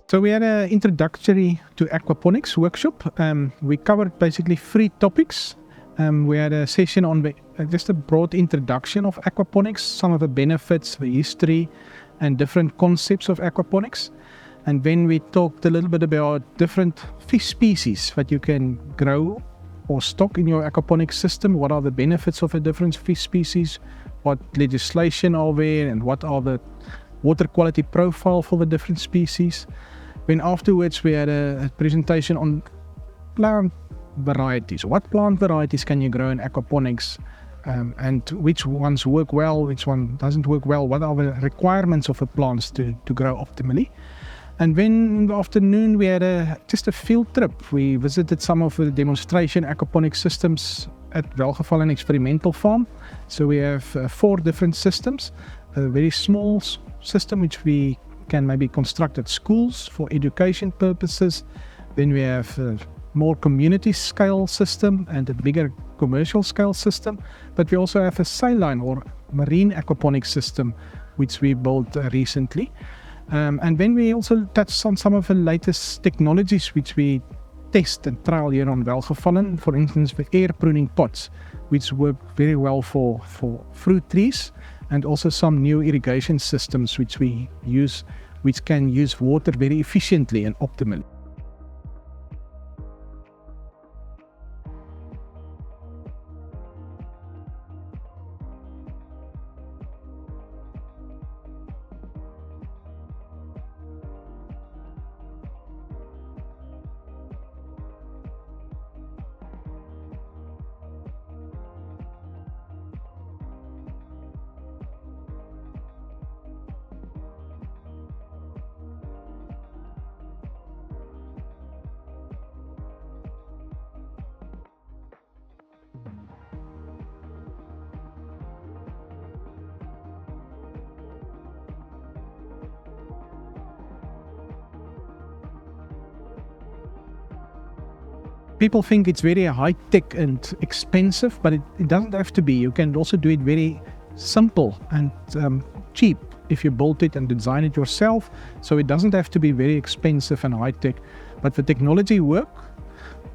So we had an introductory to aquaponics workshop. We covered basically 3 topics. We had a session on just a broad introduction of aquaponics, some of the benefits, the history, and different concepts of aquaponics. And then we talked a little bit about different fish species that you can grow or stock in your aquaponics system. What are the benefits of a different fish species? What legislation are there, and what are the water quality profile for the different species? Then afterwards we had a presentation on plant varieties. What plant varieties can you grow in aquaponics, and which ones work well, which one doesn't work well? What are the requirements of the plants to grow optimally? And then in the afternoon we had just a field trip. We visited some of the demonstration aquaponics systems at Welgevallen Experimental Farm. So we have 4 different systems. A very small system which we can maybe construct at schools for education purposes. Then we have a more community scale system and a bigger commercial scale system. But we also have a saline or marine aquaponics system which we built recently. And then we also touched on some of the latest technologies which we test and trial here on Welgevallen. For instance, the air pruning pots, which work very well for fruit trees, and also some new irrigation systems which we use, which can use water very efficiently and optimally. People think it's very high-tech and expensive, but it doesn't have to be. You can also do it very simple and cheap if you build it and design it yourself. So it doesn't have to be very expensive and high-tech, but the technology works.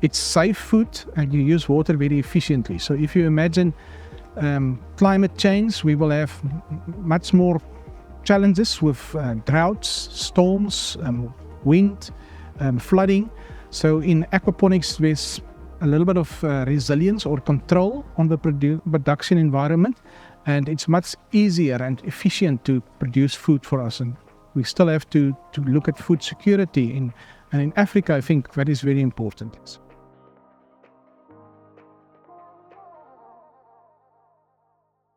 It's safe food and you use water very efficiently. So if you imagine climate change, we will have much more challenges with droughts, storms, wind, flooding. So in aquaponics, there's a little bit of resilience or control on the production environment, and it's much easier and efficient to produce food for us. And we still have to look at food security, and in Africa, I think that is very important.